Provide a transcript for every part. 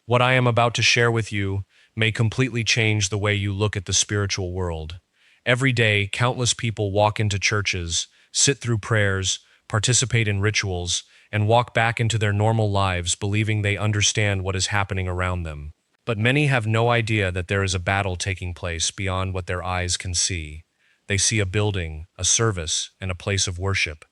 What I am about to share with you may completely change the way you look at the spiritual world. Every day, countless people walk into churches, sit through prayers, participate in rituals, and walk back into their normal lives believing they understand what is happening around them. But many have no idea that there is a battle taking place beyond what their eyes can see. They see a building, a service, and a place of worship.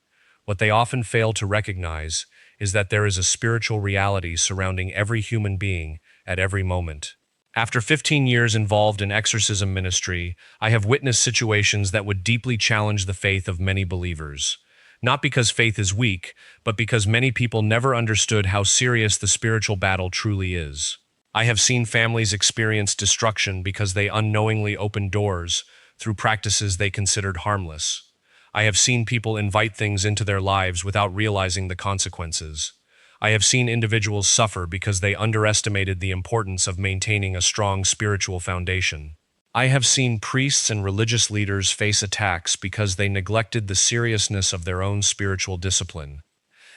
What they often fail to recognize is that there is a spiritual reality surrounding every human being at every moment. After 15 years involved in exorcism ministry, I have witnessed situations that would deeply challenge the faith of many believers. Not because faith is weak, but because many people never understood how serious the spiritual battle truly is. I have seen families experience destruction because they unknowingly opened doors through practices they considered harmless. I have seen people invite things into their lives without realizing the consequences. I have seen individuals suffer because they underestimated the importance of maintaining a strong spiritual foundation. I have seen priests and religious leaders face attacks because they neglected the seriousness of their own spiritual discipline.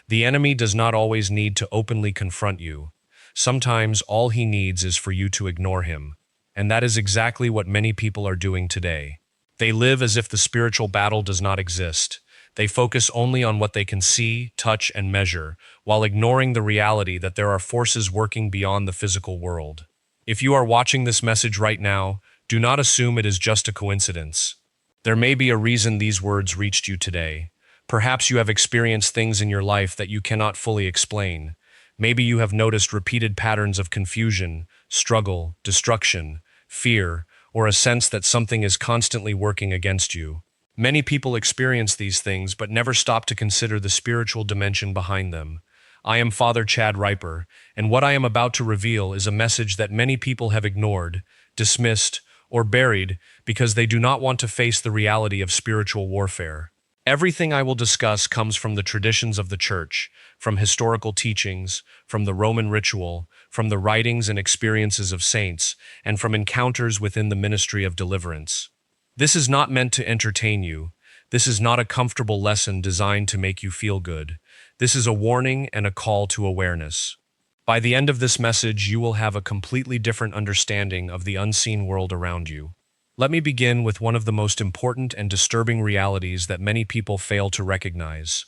The enemy does not always need to openly confront you. Sometimes all he needs is for you to ignore him. And that is exactly what many people are doing today. They live as if the spiritual battle does not exist. They focus only on what they can see, touch, and measure, while ignoring the reality that there are forces working beyond the physical world. If you are watching this message right now, do not assume it is just a coincidence. There may be a reason these words reached you today. Perhaps you have experienced things in your life that you cannot fully explain. Maybe you have noticed repeated patterns of confusion, struggle, destruction, fear, or a sense that something is constantly working against you. Many people experience these things but never stop to consider the spiritual dimension behind them. I am Father Chad Ripper, and what I am about to reveal is a message that many people have ignored, dismissed, or buried because they do not want to face the reality of spiritual warfare. Everything I will discuss comes from the traditions of the Church, from historical teachings, from the Roman ritual, from the writings and experiences of saints, and from encounters within the ministry of deliverance. This is not meant to entertain you. This is not a comfortable lesson designed to make you feel good. This is a warning and a call to awareness. By the end of this message, you will have a completely different understanding of the unseen world around you. Let me begin with one of the most important and disturbing realities that many people fail to recognize.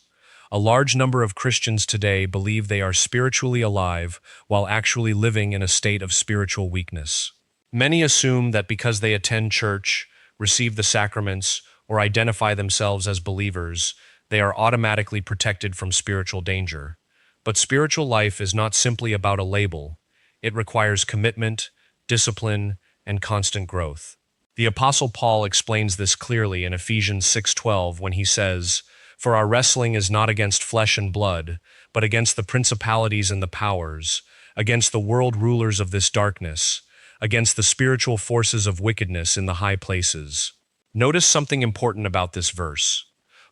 A large number of Christians today believe they are spiritually alive while actually living in a state of spiritual weakness. Many assume that because they attend church, receive the sacraments, or identify themselves as believers, they are automatically protected from spiritual danger. But spiritual life is not simply about a label. It requires commitment, discipline, and constant growth. The Apostle Paul explains this clearly in Ephesians 6:12 when he says, "For our wrestling is not against flesh and blood, but against the principalities and the powers, against the world rulers of this darkness, against the spiritual forces of wickedness in the high places." Notice something important about this verse.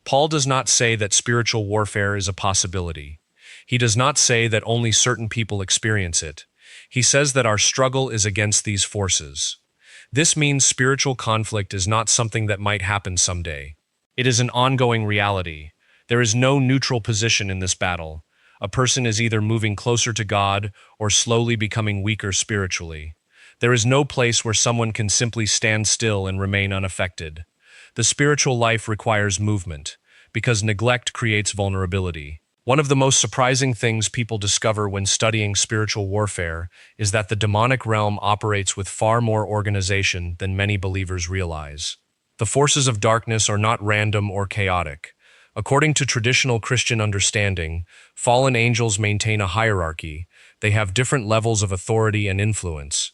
Paul does not say that spiritual warfare is a possibility. He does not say that only certain people experience it. He says that our struggle is against these forces. This means spiritual conflict is not something that might happen someday. It is an ongoing reality. There is no neutral position in this battle. A person is either moving closer to God or slowly becoming weaker spiritually. There is no place where someone can simply stand still and remain unaffected. The spiritual life requires movement, because neglect creates vulnerability. One of the most surprising things people discover when studying spiritual warfare is that the demonic realm operates with far more organization than many believers realize. The forces of darkness are not random or chaotic. According to traditional Christian understanding, fallen angels maintain a hierarchy. They have different levels of authority and influence.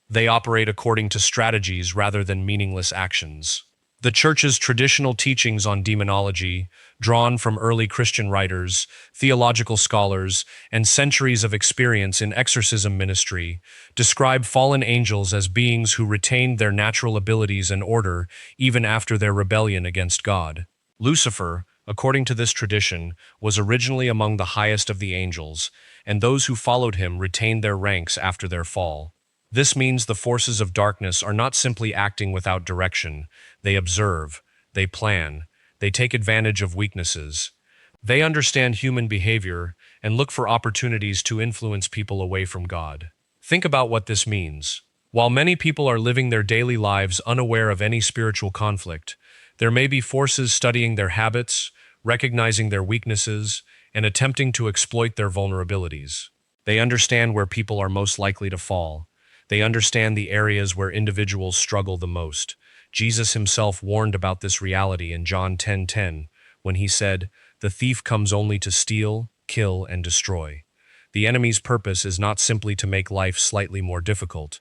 They operate according to strategies rather than meaningless actions. The Church's traditional teachings on demonology, drawn from early Christian writers, theological scholars, and centuries of experience in exorcism ministry, describe fallen angels as beings who retained their natural abilities and order even after their rebellion against God. Lucifer, according to this tradition, was originally among the highest of the angels, and those who followed him retained their ranks after their fall. This means the forces of darkness are not simply acting without direction. They observe, they plan, they take advantage of weaknesses. They understand human behavior and look for opportunities to influence people away from God. Think about what this means. While many people are living their daily lives unaware of any spiritual conflict, there may be forces studying their habits, recognizing their weaknesses, and attempting to exploit their vulnerabilities. They understand where people are most likely to fall. They understand the areas where individuals struggle the most. Jesus himself warned about this reality in John 10:10, when he said, "The thief comes only to steal, kill, and destroy." The enemy's purpose is not simply to make life slightly more difficult.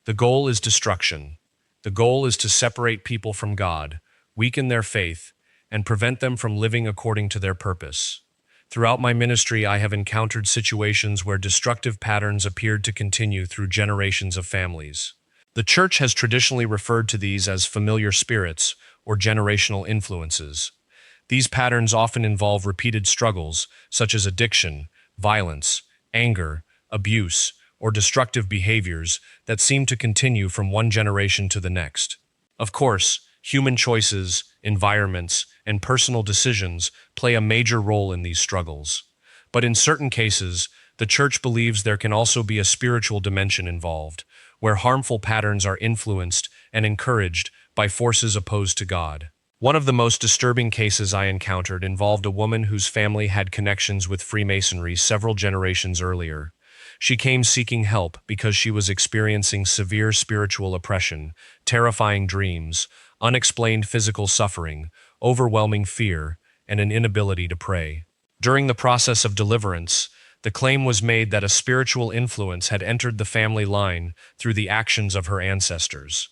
The goal is destruction. The goal is to separate people from God, weaken their faith, and prevent them from living according to their purpose. Throughout my ministry, I have encountered situations where destructive patterns appeared to continue through generations of families. The Church has traditionally referred to these as familiar spirits or generational influences. These patterns often involve repeated struggles, such as addiction, violence, anger, abuse, or destructive behaviors that seem to continue from one generation to the next. Of course, human choices, environments, and personal decisions play a major role in these struggles. But in certain cases, the Church believes there can also be a spiritual dimension involved, where harmful patterns are influenced and encouraged by forces opposed to God. One of the most disturbing cases I encountered involved a woman whose family had connections with Freemasonry several generations earlier. She came seeking help because she was experiencing severe spiritual oppression, terrifying dreams, unexplained physical suffering, overwhelming fear, and an inability to pray. During the process of deliverance, the claim was made that a spiritual influence had entered the family line through the actions of her ancestors.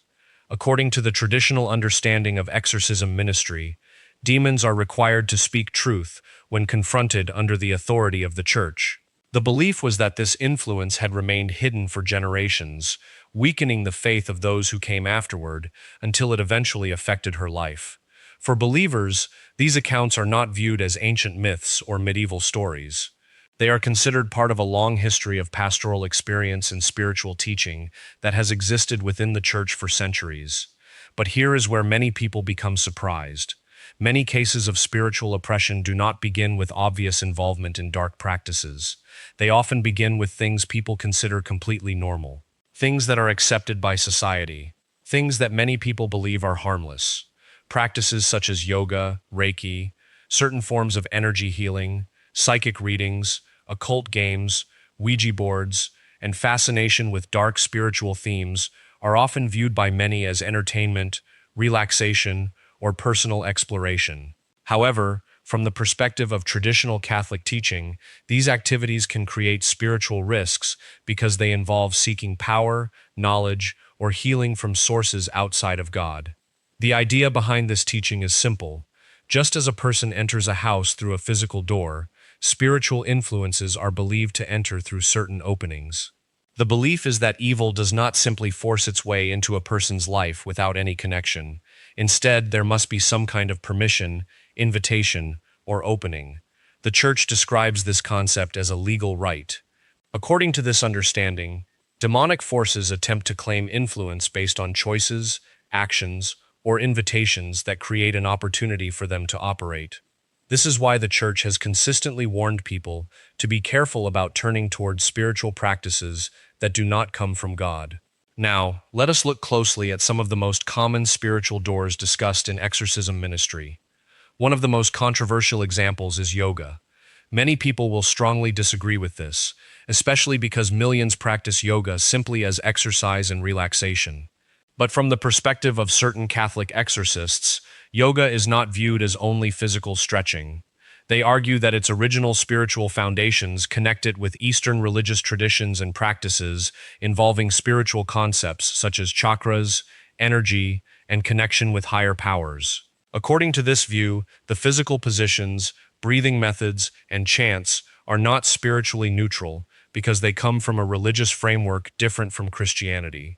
According to the traditional understanding of exorcism ministry, demons are required to speak truth when confronted under the authority of the Church. The belief was that this influence had remained hidden for generations, weakening the faith of those who came afterward until it eventually affected her life. For believers, these accounts are not viewed as ancient myths or medieval stories. They are considered part of a long history of pastoral experience and spiritual teaching that has existed within the Church for centuries. But here is where many people become surprised. Many cases of spiritual oppression do not begin with obvious involvement in dark practices. They often begin with things people consider completely normal, things that are accepted by society, things that many people believe are harmless. Practices such as yoga, Reiki, certain forms of energy healing, psychic readings, occult games, Ouija boards, and fascination with dark spiritual themes are often viewed by many as entertainment, relaxation, or personal exploration. However, from the perspective of traditional Catholic teaching, these activities can create spiritual risks because they involve seeking power, knowledge, or healing from sources outside of God. The idea behind this teaching is simple. Just as a person enters a house through a physical door, spiritual influences are believed to enter through certain openings. The belief is that evil does not simply force its way into a person's life without any connection. Instead, there must be some kind of permission, invitation, or opening. The Church describes this concept as a legal right. According to this understanding, demonic forces attempt to claim influence based on choices, actions, or invitations that create an opportunity for them to operate. This is why the Church has consistently warned people to be careful about turning towards spiritual practices that do not come from God. Now, let us look closely at some of the most common spiritual doors discussed in exorcism ministry. One of the most controversial examples is yoga. Many people will strongly disagree with this, especially because millions practice yoga simply as exercise and relaxation. But from the perspective of certain Catholic exorcists, yoga is not viewed as only physical stretching. They argue that its original spiritual foundations connect it with Eastern religious traditions and practices involving spiritual concepts such as chakras, energy, and connection with higher powers. According to this view, the physical positions, breathing methods, and chants are not spiritually neutral because they come from a religious framework different from Christianity.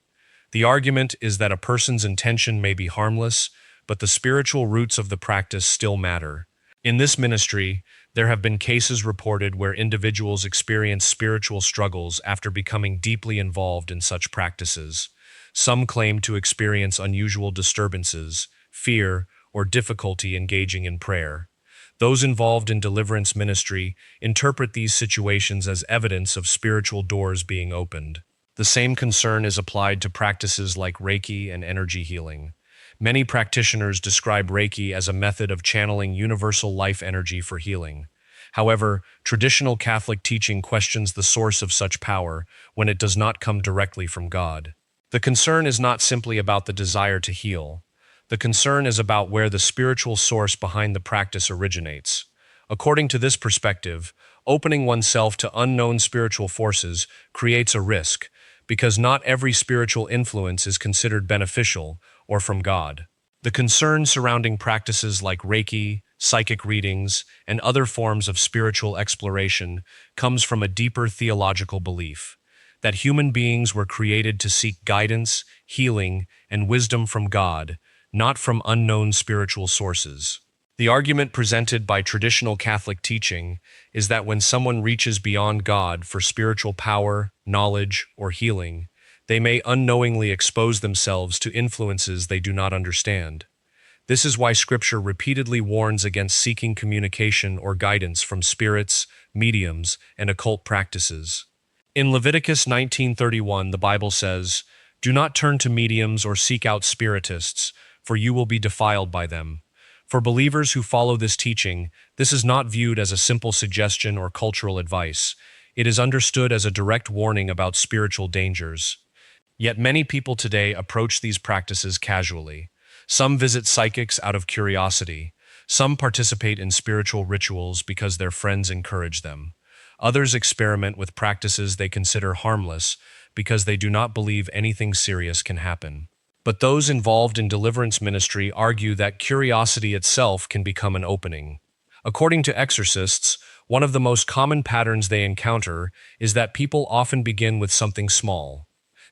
The argument is that a person's intention may be harmless, but the spiritual roots of the practice still matter. In this ministry, there have been cases reported where individuals experience spiritual struggles after becoming deeply involved in such practices. Some claim to experience unusual disturbances, fear, or difficulty engaging in prayer. Those involved in deliverance ministry interpret these situations as evidence of spiritual doors being opened. The same concern is applied to practices like Reiki and energy healing. Many practitioners describe Reiki as a method of channeling universal life energy for healing. However, traditional Catholic teaching questions the source of such power when it does not come directly from God. The concern is not simply about the desire to heal. The concern is about where the spiritual source behind the practice originates. According to this perspective, opening oneself to unknown spiritual forces creates a risk, because not every spiritual influence is considered beneficial or from God. The concern surrounding practices like Reiki, psychic readings, and other forms of spiritual exploration comes from a deeper theological belief that human beings were created to seek guidance, healing, and wisdom from God, not from unknown spiritual sources. The argument presented by traditional Catholic teaching is that when someone reaches beyond God for spiritual power, knowledge, or healing, they may unknowingly expose themselves to influences they do not understand. This is why Scripture repeatedly warns against seeking communication or guidance from spirits, mediums, and occult practices. In Leviticus 19:31, the Bible says, "Do not turn to mediums or seek out spiritists, for you will be defiled by them." For believers who follow this teaching, this is not viewed as a simple suggestion or cultural advice. It is understood as a direct warning about spiritual dangers. Yet many people today approach these practices casually. Some visit psychics out of curiosity. Some participate in spiritual rituals because their friends encourage them. Others experiment with practices they consider harmless because they do not believe anything serious can happen. But those involved in deliverance ministry argue that curiosity itself can become an opening. According to exorcists, one of the most common patterns they encounter is that people often begin with something small.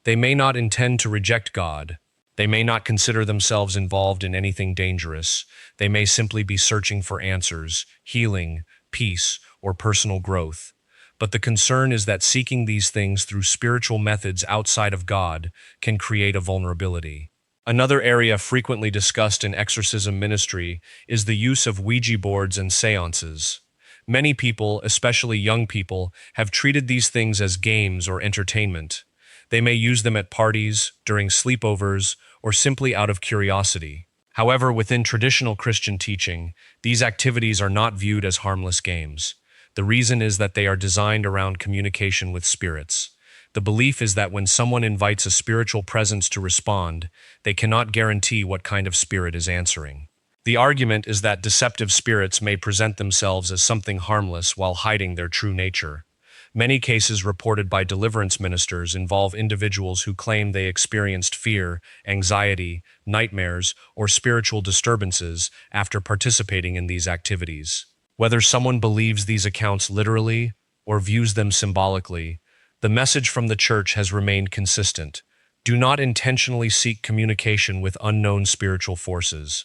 They may not intend to reject God. They may not consider themselves involved in anything dangerous. They may simply be searching for answers, healing, peace, or personal growth. But the concern is that seeking these things through spiritual methods outside of God can create a vulnerability. Another area frequently discussed in exorcism ministry is the use of Ouija boards and seances. Many people, especially young people, have treated these things as games or entertainment. They may use them at parties, during sleepovers, or simply out of curiosity. However, within traditional Christian teaching, these activities are not viewed as harmless games. The reason is that they are designed around communication with spirits. The belief is that when someone invites a spiritual presence to respond, they cannot guarantee what kind of spirit is answering. The argument is that deceptive spirits may present themselves as something harmless while hiding their true nature. Many cases reported by deliverance ministers involve individuals who claim they experienced fear, anxiety, nightmares, or spiritual disturbances after participating in these activities. Whether someone believes these accounts literally or views them symbolically, the message from the Church has remained consistent. Do not intentionally seek communication with unknown spiritual forces.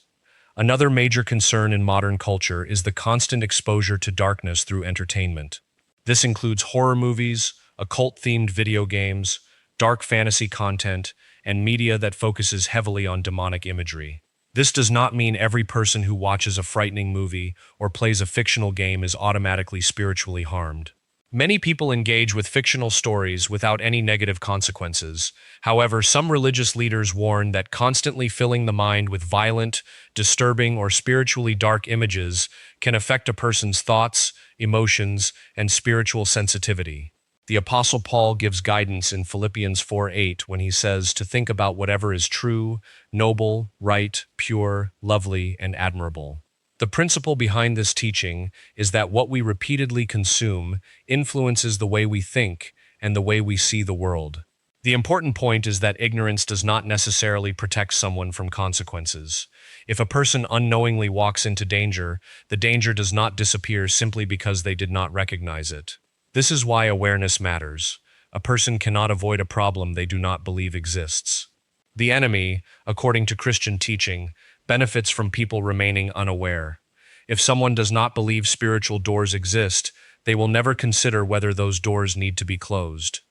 Another major concern in modern culture is the constant exposure to darkness through entertainment. This includes horror movies, occult-themed video games, dark fantasy content, and media that focuses heavily on demonic imagery. This does not mean every person who watches a frightening movie or plays a fictional game is automatically spiritually harmed. Many people engage with fictional stories without any negative consequences. However, some religious leaders warn that constantly filling the mind with violent, disturbing, or spiritually dark images can affect a person's thoughts, emotions, and spiritual sensitivity. The Apostle Paul gives guidance in Philippians 4:8 when he says to think about whatever is true, noble, right, pure, lovely, and admirable. The principle behind this teaching is that what we repeatedly consume influences the way we think and the way we see the world. The important point is that ignorance does not necessarily protect someone from consequences. If a person unknowingly walks into danger, the danger does not disappear simply because they did not recognize it. This is why awareness matters. A person cannot avoid a problem they do not believe exists. The enemy, according to Christian teaching, benefits from people remaining unaware. If someone does not believe spiritual doors exist, they will never consider whether those doors need to be closed.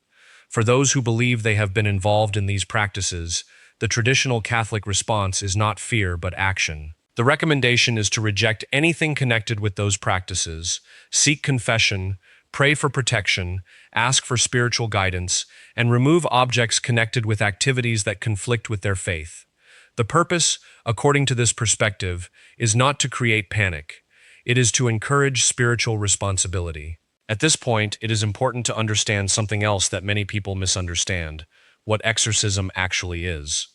For those who believe they have been involved in these practices, the traditional Catholic response is not fear but action. The recommendation is to reject anything connected with those practices, seek confession, Pray for protection, ask for spiritual guidance, and remove objects connected with activities that conflict with their faith. The purpose, according to this perspective, is not to create panic. It is to encourage spiritual responsibility. At this point, it is important to understand something else that many people misunderstand: what exorcism actually is.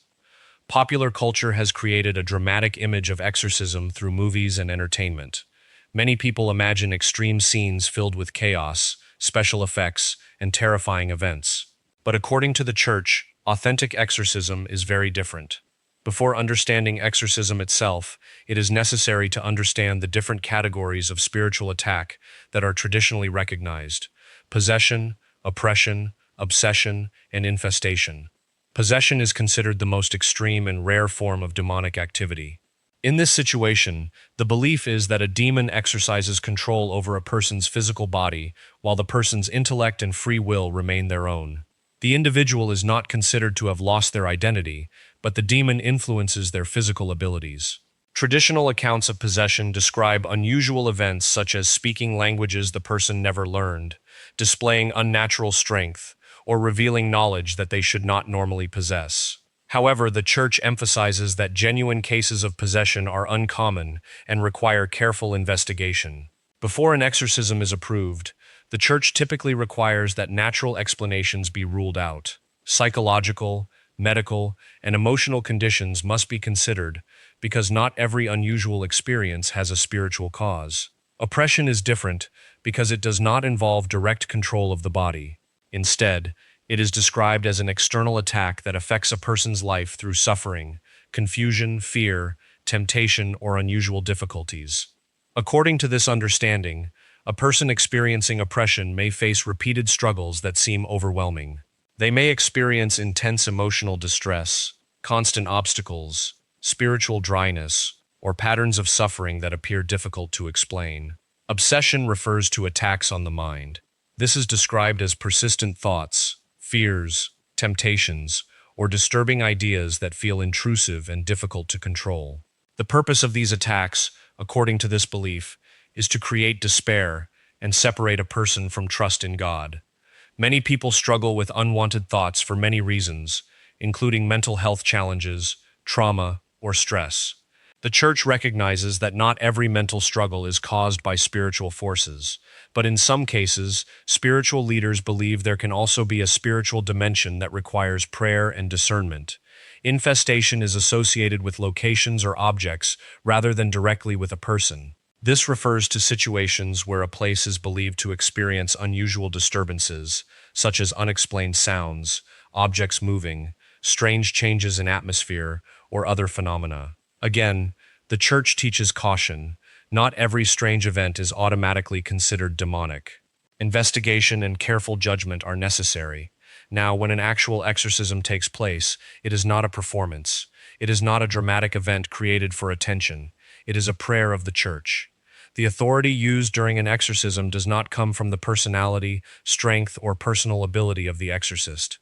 Popular culture has created a dramatic image of exorcism through movies and entertainment. Many people imagine extreme scenes filled with chaos, special effects, and terrifying events. But according to the Church, authentic exorcism is very different. Before understanding exorcism itself, it is necessary to understand the different categories of spiritual attack that are traditionally recognized: possession, oppression, obsession, and infestation. Possession is considered the most extreme and rare form of demonic activity. In this situation, the belief is that a demon exercises control over a person's physical body, while the person's intellect and free will remain their own. The individual is not considered to have lost their identity, but the demon influences their physical abilities. Traditional accounts of possession describe unusual events such as speaking languages the person never learned, displaying unnatural strength, or revealing knowledge that they should not normally possess. However, the Church emphasizes that genuine cases of possession are uncommon and require careful investigation. Before an exorcism is approved, the Church typically requires that natural explanations be ruled out. Psychological, medical, and emotional conditions must be considered because not every unusual experience has a spiritual cause. Oppression is different because it does not involve direct control of the body. Instead, it is described as an external attack that affects a person's life through suffering, confusion, fear, temptation, or unusual difficulties. According to this understanding, a person experiencing oppression may face repeated struggles that seem overwhelming. They may experience intense emotional distress, constant obstacles, spiritual dryness, or patterns of suffering that appear difficult to explain. Obsession refers to attacks on the mind. This is described as persistent thoughts, fears, temptations, or disturbing ideas that feel intrusive and difficult to control. The purpose of these attacks, according to this belief, is to create despair and separate a person from trust in God. Many people struggle with unwanted thoughts for many reasons, including mental health challenges, trauma, or stress. The Church recognizes that not every mental struggle is caused by spiritual forces, but in some cases, spiritual leaders believe there can also be a spiritual dimension that requires prayer and discernment. Infestation is associated with locations or objects rather than directly with a person. This refers to situations where a place is believed to experience unusual disturbances, such as unexplained sounds, objects moving, strange changes in atmosphere, or other phenomena. Again, the Church teaches caution. Not every strange event is automatically considered demonic. Investigation and careful judgment are necessary. Now, when an actual exorcism takes place, it is not a performance. It is not a dramatic event created for attention. It is a prayer of the Church. The authority used during an exorcism does not come from the personality, strength, or personal ability of the exorcist.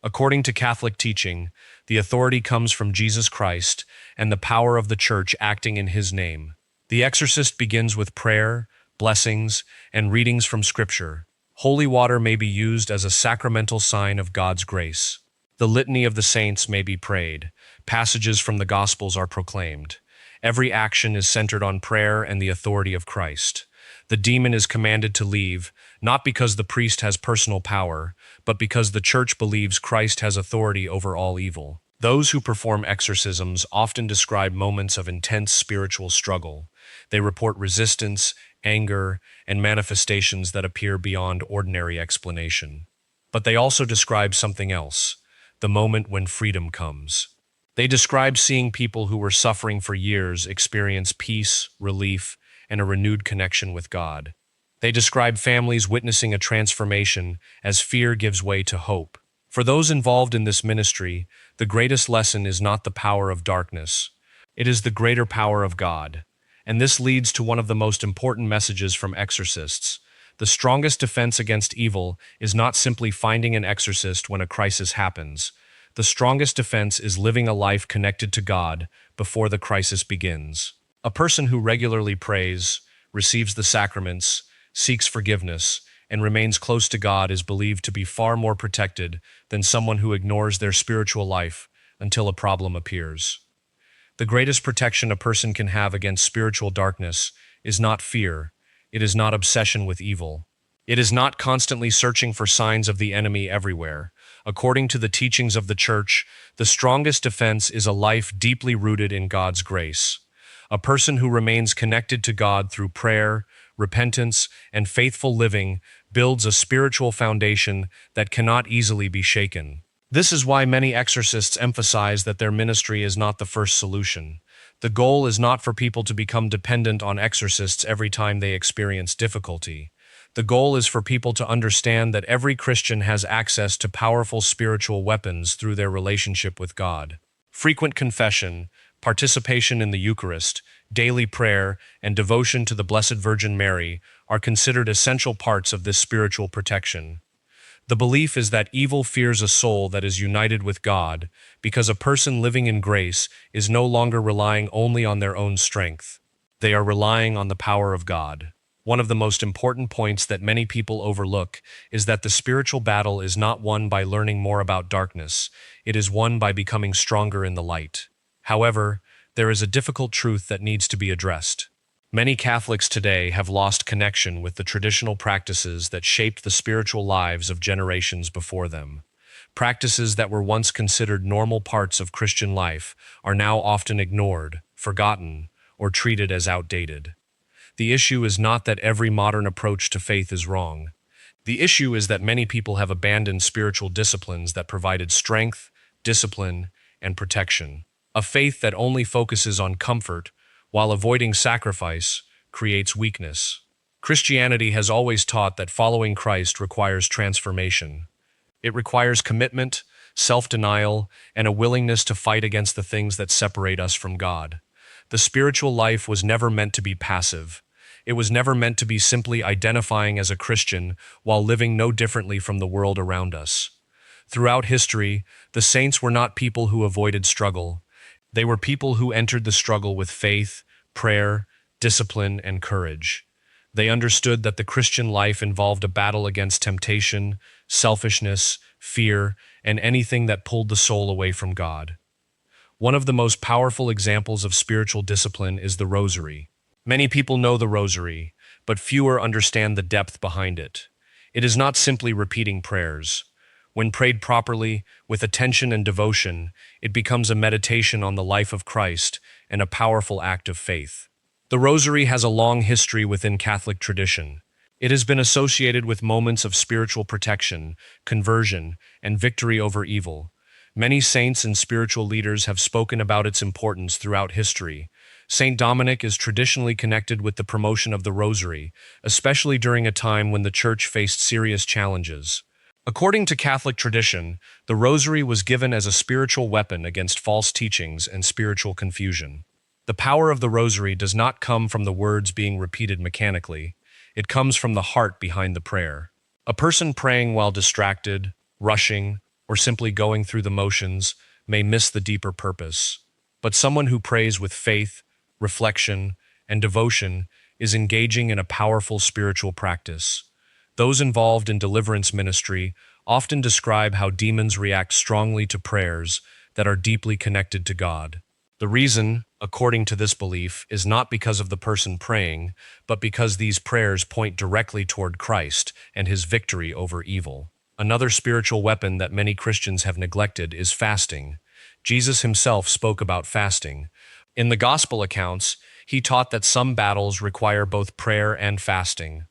According to Catholic teaching, the authority comes from Jesus Christ and the power of the Church acting in His name. The exorcist begins with prayer, blessings, and readings from Scripture. Holy water may be used as a sacramental sign of God's grace. The litany of the saints may be prayed. Passages from the Gospels are proclaimed. Every action is centered on prayer and the authority of Christ. The demon is commanded to leave, not because the priest has personal power, but because the Church believes Christ has authority over all evil. Those who perform exorcisms often describe moments of intense spiritual struggle. They report resistance, anger, and manifestations that appear beyond ordinary explanation. But they also describe something else, the moment when freedom comes. They describe seeing people who were suffering for years experience peace, relief, and a renewed connection with God. They describe families witnessing a transformation as fear gives way to hope. For those involved in this ministry, the greatest lesson is not the power of darkness. It is the greater power of God. And this leads to one of the most important messages from exorcists. The strongest defense against evil is not simply finding an exorcist when a crisis happens. The strongest defense is living a life connected to God before the crisis begins. A person who regularly prays, receives the sacraments, seeks forgiveness, and remains close to God is believed to be far more protected than someone who ignores their spiritual life until a problem appears. The greatest protection a person can have against spiritual darkness is not fear, it is not obsession with evil. It is not constantly searching for signs of the enemy everywhere. According to the teachings of the Church, the strongest defense is a life deeply rooted in God's grace. A person who remains connected to God through prayer, repentance, and faithful living builds a spiritual foundation that cannot easily be shaken. This is why many exorcists emphasize that their ministry is not the first solution. The goal is not for people to become dependent on exorcists every time they experience difficulty. The goal is for people to understand that every Christian has access to powerful spiritual weapons through their relationship with God. Frequent confession, participation in the Eucharist, daily prayer, and devotion to the Blessed Virgin Mary are considered essential parts of this spiritual protection. The belief is that evil fears a soul that is united with God, because a person living in grace is no longer relying only on their own strength. They are relying on the power of God. One of the most important points that many people overlook is that the spiritual battle is not won by learning more about darkness, it is won by becoming stronger in the light. However, there is a difficult truth that needs to be addressed. Many Catholics today have lost connection with the traditional practices that shaped the spiritual lives of generations before them. Practices that were once considered normal parts of Christian life are now often ignored, forgotten, or treated as outdated. The issue is not that every modern approach to faith is wrong. The issue is that many people have abandoned spiritual disciplines that provided strength, discipline, and protection. A faith that only focuses on comfort while avoiding sacrifice creates weakness. Christianity has always taught that following Christ requires transformation. It requires commitment, self-denial, and a willingness to fight against the things that separate us from God. The spiritual life was never meant to be passive. It was never meant to be simply identifying as a Christian while living no differently from the world around us. Throughout history, the saints were not people who avoided struggle. They were people who entered the struggle with faith, prayer, discipline, and courage. They understood that the Christian life involved a battle against temptation, selfishness, fear, and anything that pulled the soul away from God. One of the most powerful examples of spiritual discipline is the Rosary. Many people know the Rosary, but fewer understand the depth behind it. It is not simply repeating prayers. When prayed properly, with attention and devotion, it becomes a meditation on the life of Christ and a powerful act of faith. The Rosary has a long history within Catholic tradition. It has been associated with moments of spiritual protection, conversion, and victory over evil. Many saints and spiritual leaders have spoken about its importance throughout history. Saint Dominic is traditionally connected with the promotion of the Rosary, especially during a time when the Church faced serious challenges. According to Catholic tradition, the Rosary was given as a spiritual weapon against false teachings and spiritual confusion. The power of the Rosary does not come from the words being repeated mechanically. It comes from the heart behind the prayer. A person praying while distracted, rushing, or simply going through the motions may miss the deeper purpose. But someone who prays with faith, reflection, and devotion is engaging in a powerful spiritual practice. Those involved in deliverance ministry often describe how demons react strongly to prayers that are deeply connected to God. The reason, according to this belief, is not because of the person praying, but because these prayers point directly toward Christ and his victory over evil. Another spiritual weapon that many Christians have neglected is fasting. Jesus himself spoke about fasting. In the Gospel accounts, he taught that some battles require both prayer and fasting.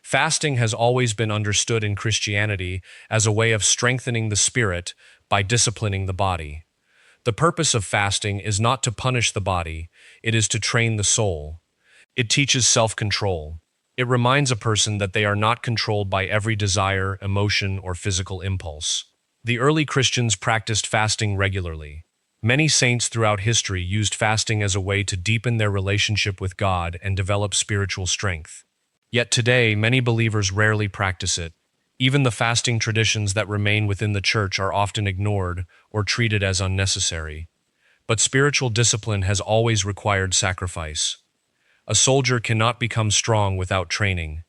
Fasting has always been understood in Christianity as a way of strengthening the spirit by disciplining the body. The purpose of fasting is not to punish the body, it is to train the soul. It teaches self-control. It reminds a person that they are not controlled by every desire, emotion, or physical impulse. The early Christians practiced fasting regularly. Many saints throughout history used fasting as a way to deepen their relationship with God and develop spiritual strength. Yet today, many believers rarely practice it. Even the fasting traditions that remain within the Church are often ignored or treated as unnecessary. But spiritual discipline has always required sacrifice. A soldier cannot become strong without training.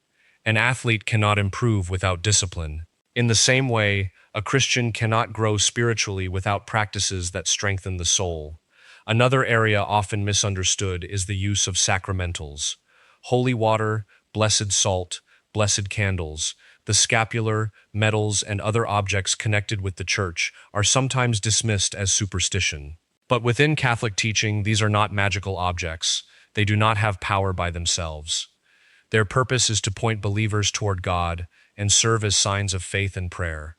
An athlete cannot improve without discipline. In the same way, a Christian cannot grow spiritually without practices that strengthen the soul. Another area often misunderstood is the use of sacramentals. Holy water, blessed salt, blessed candles, the scapular, medals, and other objects connected with the Church are sometimes dismissed as superstition. But within Catholic teaching, these are not magical objects. They do not have power by themselves. Their purpose is to point believers toward God and serve as signs of faith and prayer.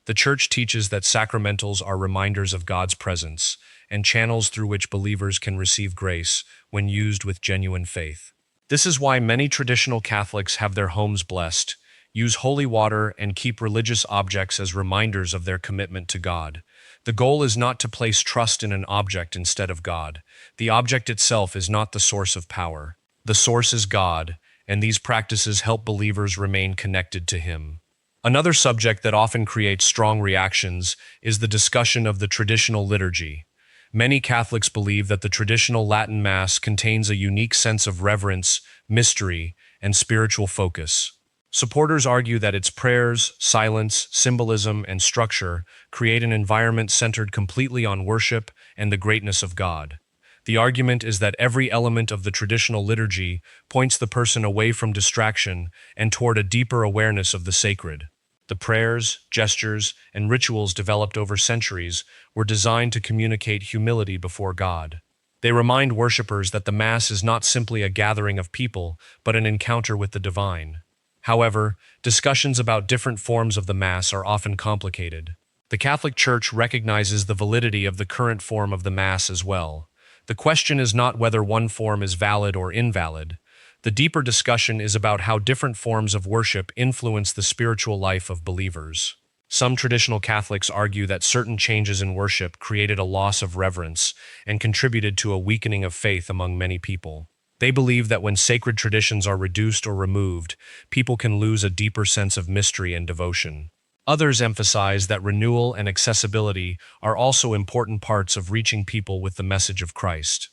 The Church teaches that sacramentals are reminders of God's presence and channels through which believers can receive grace when used with genuine faith. This is why many traditional Catholics have their homes blessed, use holy water, and keep religious objects as reminders of their commitment to God. The goal is not to place trust in an object instead of God. The object itself is not the source of power. The source is God, and these practices help believers remain connected to Him. Another subject that often creates strong reactions is the discussion of the traditional liturgy. Many Catholics believe that the traditional Latin Mass contains a unique sense of reverence, mystery, and spiritual focus. Supporters argue that its prayers, silence, symbolism, and structure create an environment centered completely on worship and the greatness of God. The argument is that every element of the traditional liturgy points the person away from distraction and toward a deeper awareness of the sacred. The prayers, gestures, and rituals developed over centuries were designed to communicate humility before God. They remind worshippers that the Mass is not simply a gathering of people, but an encounter with the divine. However, discussions about different forms of the Mass are often complicated. The Catholic Church recognizes the validity of the current form of the Mass as well. The question is not whether one form is valid or invalid. The deeper discussion is about how different forms of worship influence the spiritual life of believers. Some traditional Catholics argue that certain changes in worship created a loss of reverence and contributed to a weakening of faith among many people. They believe that when sacred traditions are reduced or removed, people can lose a deeper sense of mystery and devotion. Others emphasize that renewal and accessibility are also important parts of reaching people with the message of Christ.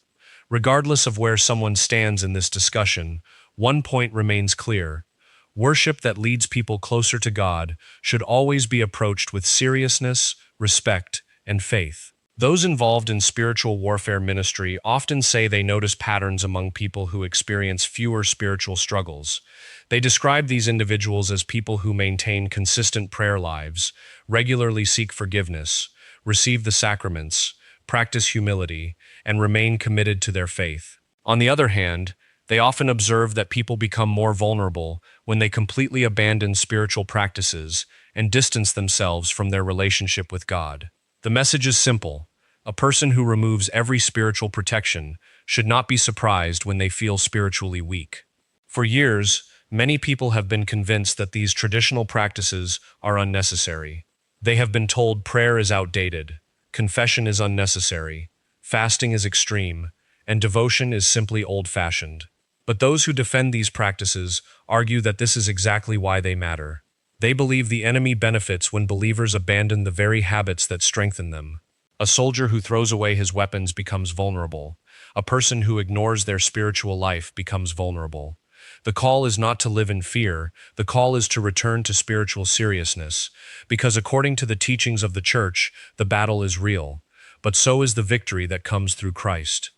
Regardless of where someone stands in this discussion, one point remains clear. Worship that leads people closer to God should always be approached with seriousness, respect, and faith. Those involved in spiritual warfare ministry often say they notice patterns among people who experience fewer spiritual struggles. They describe these individuals as people who maintain consistent prayer lives, regularly seek forgiveness, receive the sacraments, practice humility, and remain committed to their faith. On the other hand, they often observe that people become more vulnerable when they completely abandon spiritual practices and distance themselves from their relationship with God. The message is simple. A person who removes every spiritual protection should not be surprised when they feel spiritually weak. For years, many people have been convinced that these traditional practices are unnecessary. They have been told prayer is outdated, confession is unnecessary, fasting is extreme, and devotion is simply old-fashioned. But those who defend these practices argue that this is exactly why they matter. They believe the enemy benefits when believers abandon the very habits that strengthen them. A soldier who throws away his weapons becomes vulnerable. A person who ignores their spiritual life becomes vulnerable. The call is not to live in fear, the call is to return to spiritual seriousness, because according to the teachings of the Church, the battle is real, but so is the victory that comes through Christ.